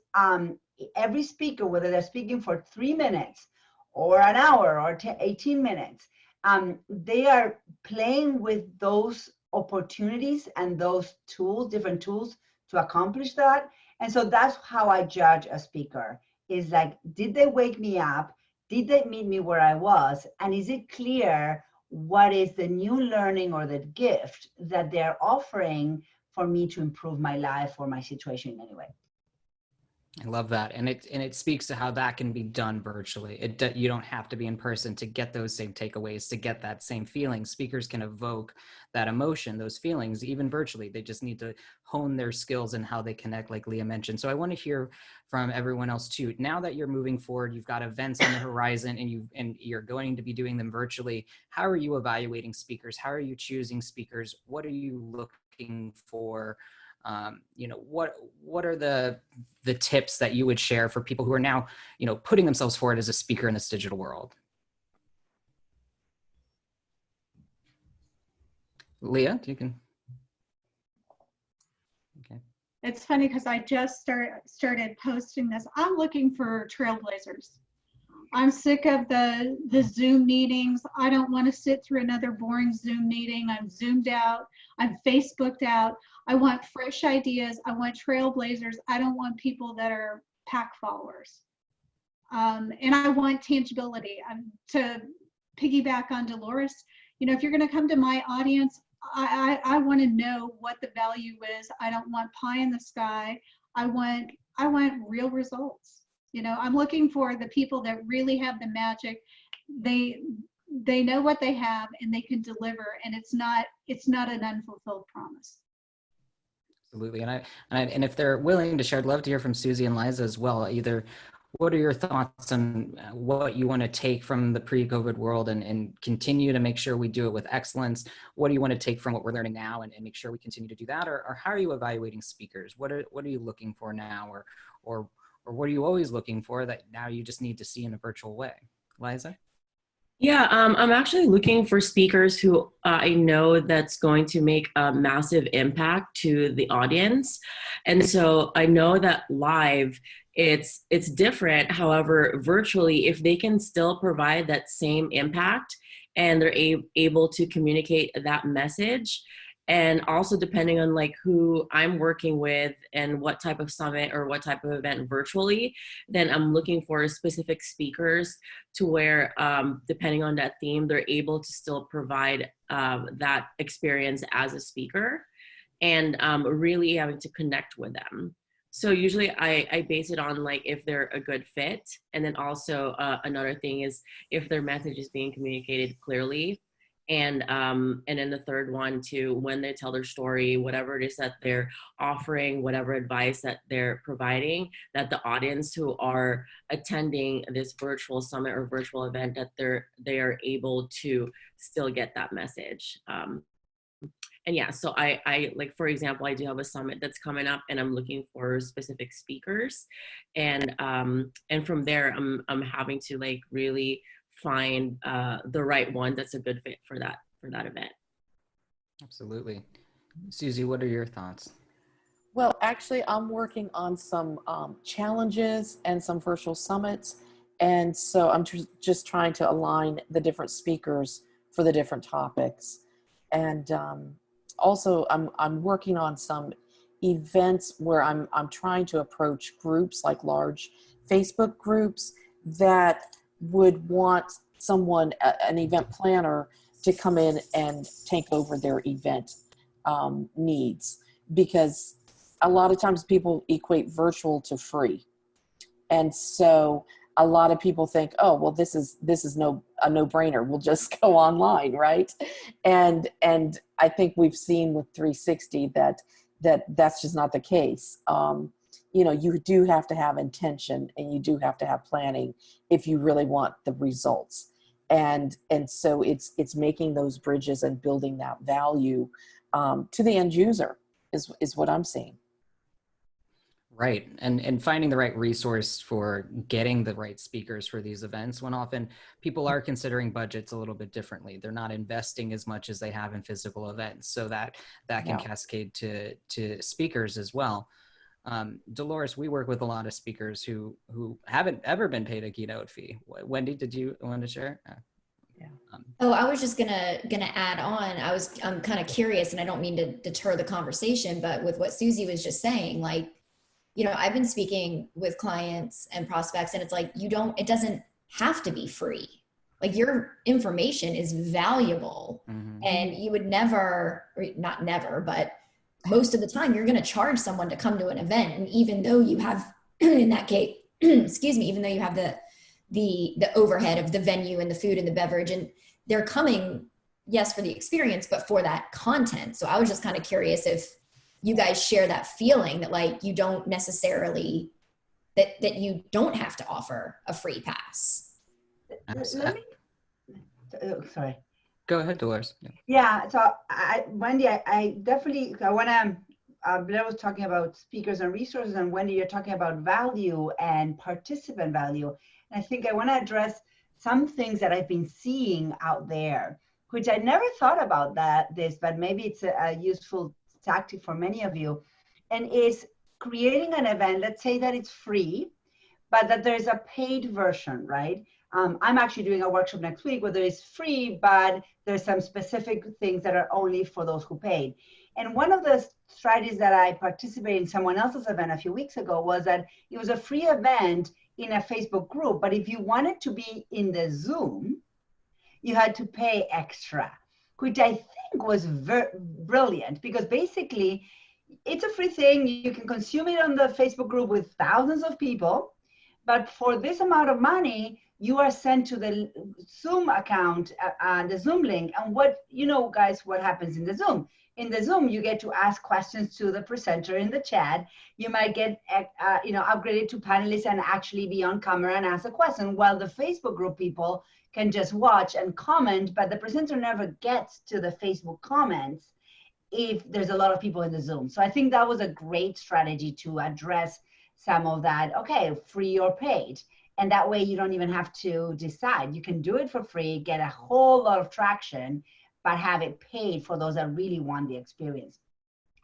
Every speaker, whether they're speaking for 3 minutes or an hour or 18 minutes, they are playing with those opportunities and those tools, different tools to accomplish that. And so that's how I judge a speaker, is like, did they wake me up? Did they meet me where I was? And is it clear what is the new learning or the gift that they're offering for me to improve my life or my situation in any way? I love that. And it speaks to how that can be done virtually. You don't have to be in person to get those same takeaways, to get that same feeling. Speakers can evoke that emotion, those feelings, even virtually. They just need to hone their skills and how they connect, like Leah mentioned. So I want to hear from everyone else too. Now that you're moving forward, you've got events on the horizon, and you're going to be doing them virtually. How are you evaluating speakers? How are you choosing speakers? What are you looking for? What are the tips that you would share for people who are now, putting themselves forward as a speaker in this digital world? Leah, you can. Okay. It's funny because I just started posting this. I'm looking for trailblazers. I'm sick of the Zoom meetings. I don't want to sit through another boring Zoom meeting. I'm Zoomed out. I'm Facebooked out. I want fresh ideas. I want trailblazers. I don't want people that are pack followers. And I want tangibility. To piggyback on Dolores, if you're going to come to my audience, I want to know what the value is. I don't want pie in the sky. I want real results. I'm looking for the people that really have the magic. They know what they have and they can deliver, and it's not an unfulfilled promise. Absolutely. And if they're willing to share, I'd love to hear from Susie and Liza as well. Either what are your thoughts on what you want to take from the pre-COVID world and continue to make sure we do it with excellence? What do you want to take from what we're learning now and make sure we continue to do that? Or how are you evaluating speakers? What are you looking for now? Or what are you always looking for that now you just need to see in a virtual way? Liza? Yeah, I'm actually looking for speakers who I know that's going to make a massive impact to the audience. And so I know that live, it's different. However, virtually, if they can still provide that same impact and they're able to communicate that message, and also depending on like who I'm working with and what type of summit or what type of event virtually, then I'm looking for specific speakers to where depending on that theme, they're able to still provide that experience as a speaker and really having to connect with them. So usually I base it on like if they're a good fit. And then also another thing is if their message is being communicated clearly. And then the third one too, when they tell their story, whatever it is that they're offering, whatever advice that they're providing, that the audience who are attending this virtual summit or virtual event, that they are able to still get that message. And yeah, so I like, for example, I do have a summit that's coming up and I'm looking for specific speakers. And from there, I'm having to like really find the right one that's a good fit for that event. Absolutely. Susie, what are your thoughts? Well, actually, I'm working on some challenges and some virtual summits. And so I'm just trying to align the different speakers for the different topics. And also, I'm working on some events where I'm trying to approach groups like large Facebook groups that would want someone, an event planner, to come in and take over their event needs, because a lot of times people equate virtual to free. And so a lot of people think, oh, well, this is a no-brainer. We'll just go online, right? And I think we've seen with 360 that's just not the case. You know, you do have to have intention and you do have to have planning if you really want the results. And so it's making those bridges and building that value to the end user is what I'm seeing. Right. And finding the right resource for getting the right speakers for these events, when often people are considering budgets a little bit differently. They're not investing as much as they have in physical events. So that can cascade to speakers as well. Dolores, we work with a lot of speakers who haven't ever been paid a keynote fee. Wendy, did you want to share? Yeah. Oh, I was just gonna add on. I'm kind of curious, and I don't mean to deter the conversation, but with what Susie was just saying, like, you know, I've been speaking with clients and prospects, and it's like, it doesn't have to be free. Like, your information is valuable, and you would never, or not never, but most of the time you're going to charge someone to come to an event. And even though you have, in that case, excuse me, even though you have the overhead of the venue and the food and the beverage, and they're coming, yes, for the experience, but for that content. So I was just kind of curious if you guys share that feeling that like you don't necessarily, that you don't have to offer a free pass. Sorry. Go ahead, Dolores. Yeah, so Wendy, I definitely, I want to, Blair was talking about speakers and resources, and Wendy, you're talking about value and participant value. And I think I want to address some things that I've been seeing out there, which I never thought about but maybe it's a useful tactic for many of you, and is creating an event, let's say that it's free, but that there's a paid version, right? I'm actually doing a workshop next week where there is free, but there's some specific things that are only for those who paid. And one of the strategies that I participated in someone else's event a few weeks ago was that it was a free event in a Facebook group, but if you wanted to be in the Zoom, you had to pay extra, which I think was brilliant, because basically it's a free thing. You can consume it on the Facebook group with thousands of people, but for this amount of money, you are sent to the Zoom account, the Zoom link. And what, you know, guys, what happens in the Zoom? in the Zoom, you get to ask questions to the presenter in the chat. You might get upgraded to panelists and actually be on camera and ask a question, while the Facebook group people can just watch and comment, but the presenter never gets to the Facebook comments if there's a lot of people in the Zoom. So I think that was a great strategy to address some of that, okay, free or paid. And that way you don't even have to decide. You can do it for free, get a whole lot of traction, but have it paid for those that really want the experience.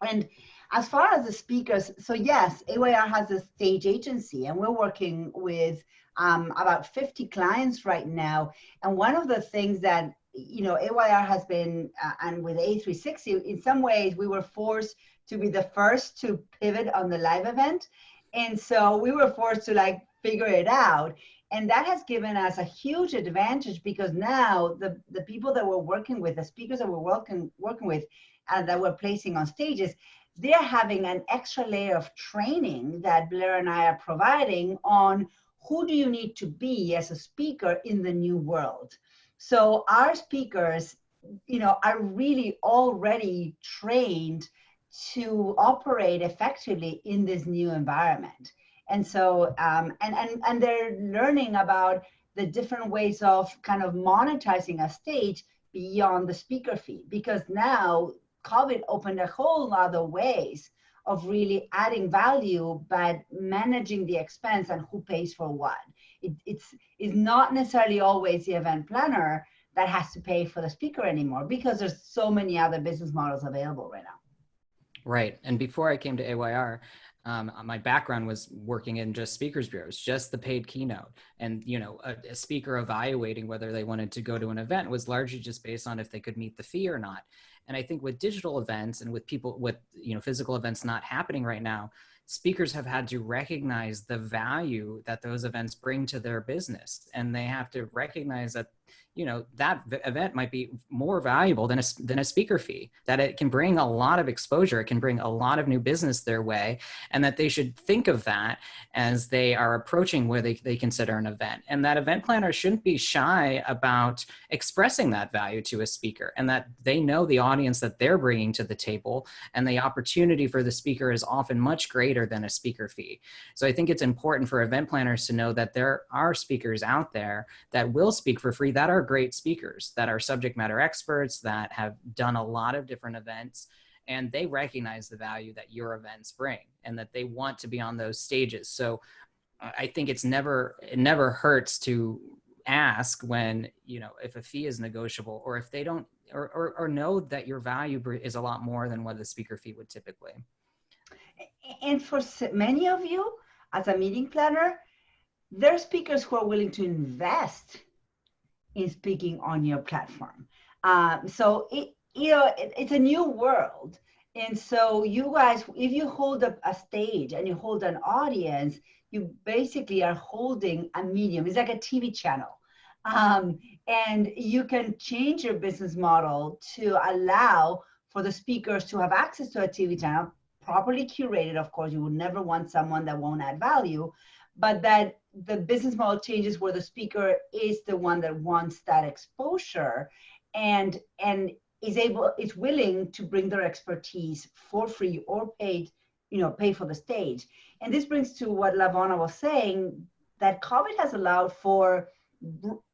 And as far as the speakers, so yes, AYR has a stage agency, and we're working with about 50 clients right now. And one of the things that, AYR has been, and with A360, in some ways, we were forced to be the first to pivot on the live event. And so we were forced to figure it out. And that has given us a huge advantage, because now the people that we're working with, the speakers that we're working with, and that we're placing on stages, they're having an extra layer of training that Blair and I are providing on who do you need to be as a speaker in the new world. So our speakers, are really already trained to operate effectively in this new environment. And so, and they're learning about the different ways of kind of monetizing a stage beyond the speaker fee, because now COVID opened a whole other ways of really adding value, but managing the expense and who pays for what. It's not necessarily always the event planner that has to pay for the speaker anymore, because there's so many other business models available right now. Right. And before I came to AYR, my background was working in just speakers bureaus, just the paid keynote. And, a speaker evaluating whether they wanted to go to an event was largely just based on if they could meet the fee or not. And I think with digital events and with people with, physical events not happening right now, speakers have had to recognize the value that those events bring to their business. And they have to recognize that, that event might be more valuable than a speaker fee, that it can bring a lot of exposure, it can bring a lot of new business their way, and that they should think of that as they are approaching where they consider an event. And that event planner shouldn't be shy about expressing that value to a speaker, and that they know the audience that they're bringing to the table, and the opportunity for the speaker is often much greater than a speaker fee. So I think it's important for event planners to know that there are speakers out there that will speak for free, that are great speakers, that are subject matter experts, that have done a lot of different events, and they recognize the value that your events bring, and that they want to be on those stages. So I think it never hurts to ask when, if a fee is negotiable, or if they don't, or know that your value is a lot more than what the speaker fee would typically. And for many of you, as a meeting planner, there are speakers who are willing to invest in speaking on your platform. So it's a new world. And so you guys, if you hold up a stage and you hold an audience, you basically are holding a medium. It's like a TV channel. And you can change your business model to allow for the speakers to have access to a TV channel, properly curated. Of course, you would never want someone that won't add value, but that the business model changes where the speaker is the one that wants that exposure and is willing to bring their expertise for free or paid, pay for the stage. And this brings to what Lavona was saying, that COVID has allowed for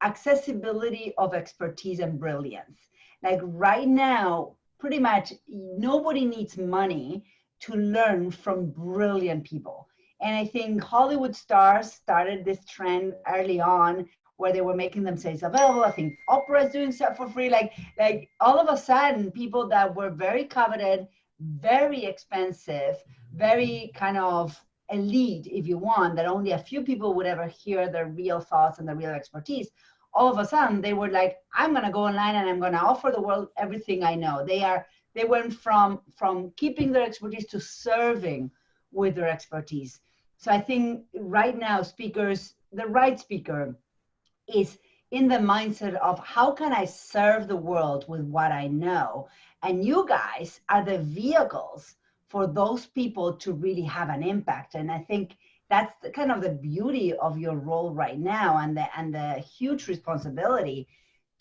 accessibility of expertise and brilliance. Like right now, pretty much nobody needs money to learn from brilliant people. And I think Hollywood stars started this trend early on where they were making themselves available. I think Oprah is doing stuff for free. Like all of a sudden, people that were very coveted, very expensive, very kind of elite, if you want, that only a few people would ever hear their real thoughts and their real expertise. All of a sudden, they were like, I'm going to go online and I'm going to offer the world everything I know. They went from keeping their expertise to serving with their expertise. So I think right now, speakers, the right speaker is in the mindset of how can I serve the world with what I know? And you guys are the vehicles for those people to really have an impact. And I think that's kind of the beauty of your role right now, and the huge responsibility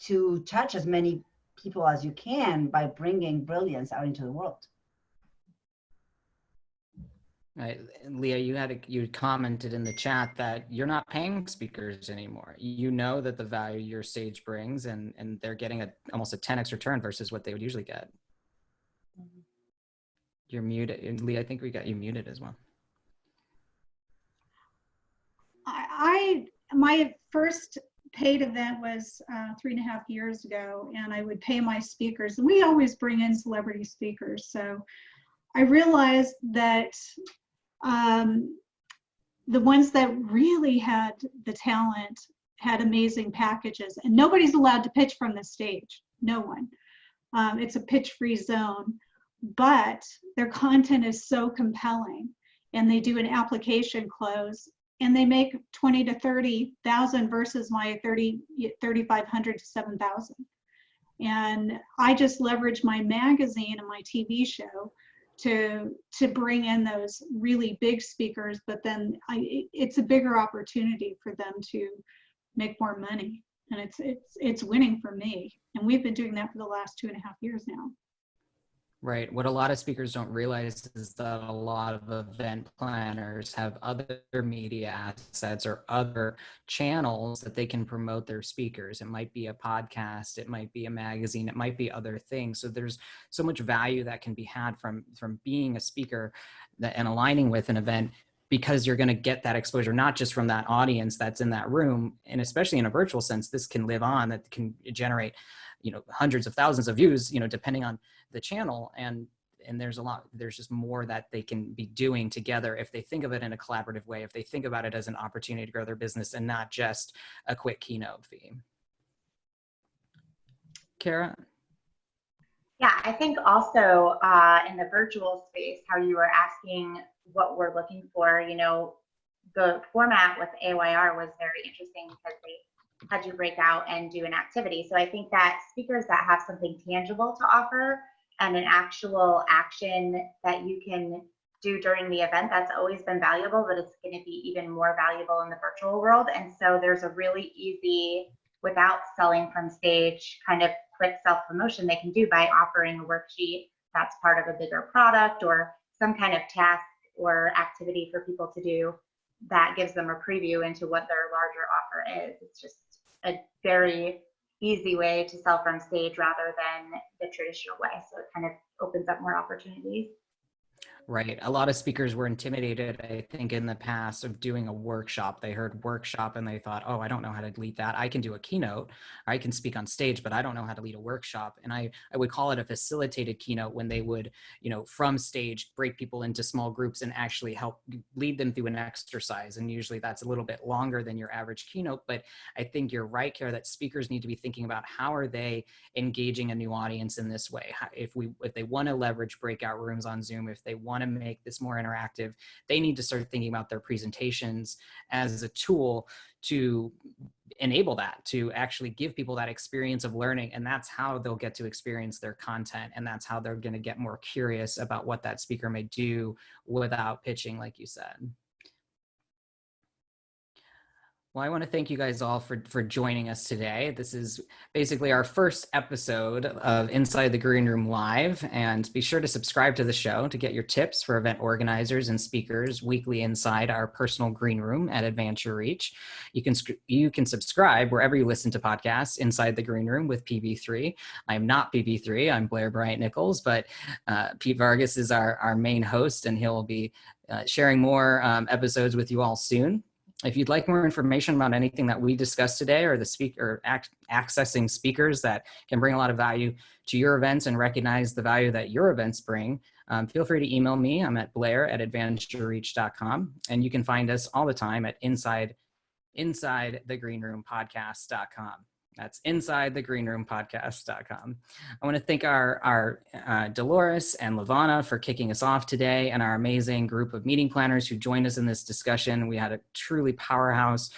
to touch as many people as you can by bringing brilliance out into the world. Right. Leah, you commented in the chat that you're not paying speakers anymore. You know that the value your stage brings, and they're getting almost a 10x return versus what they would usually get. You're muted. And Leah, I think we got you muted as well. My first paid event was 3.5 years ago, and I would pay my speakers. We always bring in celebrity speakers. So I realized that the ones that really had the talent had amazing packages, and nobody's allowed to pitch from the stage. No one. It's a pitch-free zone, but their content is so compelling, and they do an application close, and they make 20 to 30,000 versus my 3,500 to 7,000. And I just leverage my magazine and my TV show to bring in those really big speakers, but then it's a bigger opportunity for them to make more money, and it's winning for me. And we've been doing that for the last 2.5 years now. Right. What a lot of speakers don't realize is that a lot of event planners have other media assets or other channels that they can promote their speakers. It might be a podcast, it might be a magazine, it might be other things. So there's so much value that can be had from being a speaker and aligning with an event, because you're going to get that exposure, not just from that audience that's in that room. And especially in a virtual sense, this can live on, that can generate, hundreds of thousands of views, depending on the channel. And there's just more that they can be doing together if they think of it in a collaborative way, if they think about it as an opportunity to grow their business and not just a quick keynote fee. Kara? Yeah, I think also in the virtual space, how you were asking what we're looking for, the format with AYR was very interesting because they had you break out and do an activity. So I think that speakers that have something tangible to offer and an actual action that you can do during the event, that's always been valuable, but it's going to be even more valuable in the virtual world. And so there's a really easy, without selling from stage, kind of quick self-promotion they can do by offering a worksheet that's part of a bigger product or some kind of task or activity for people to do that gives them a preview into what their larger offer is. It's just a very easy way to sell from stage rather than the traditional way. So it kind of opens up more opportunities. Right. A lot of speakers were intimidated, I think, in the past of doing a workshop. They heard workshop and they thought, oh, I don't know how to lead that. I can do a keynote, I can speak on stage, but I don't know how to lead a workshop. And I would call it a facilitated keynote when they would, from stage, break people into small groups and actually help lead them through an exercise. And usually that's a little bit longer than your average keynote. But I think you're right, Kara, that speakers need to be thinking about how are they engaging a new audience in this way. If they want to leverage breakout rooms on Zoom, if they want to make this more interactive, they need to start thinking about their presentations as a tool to enable that, to actually give people that experience of learning. And that's how they'll get to experience their content. And that's how they're going to get more curious about what that speaker may do without pitching, like you said. Well, I want to thank you guys all for joining us today. This is basically our first episode of Inside the Green Room Live, and be sure to subscribe to the show to get your tips for event organizers and speakers weekly inside our personal green room at Advance Your Reach. You can subscribe wherever you listen to podcasts Inside the Green Room with PB3. I'm not PB3, I'm Blair Bryant Nichols, but Pete Vargas is our main host, and he'll be sharing more episodes with you all soon. If you'd like more information about anything that we discussed today, or accessing speakers that can bring a lot of value to your events and recognize the value that your events bring, feel free to email me. I'm at blair@advanceyourreach.com, and you can find us all the time at InsideTheGreenRoomPodcast.com. That's InsideTheGreenRoomPodcast.com. I want to thank our Dolores and Lavana for kicking us off today, and our amazing group of meeting planners who joined us in this discussion. We had a truly powerhouse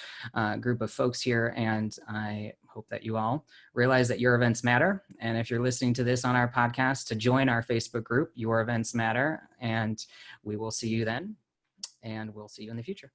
group of folks here, and I hope that you all realize that your events matter. And if you're listening to this on our podcast, to join our Facebook group, Your Events Matter, and we will see you then, and we'll see you in the future.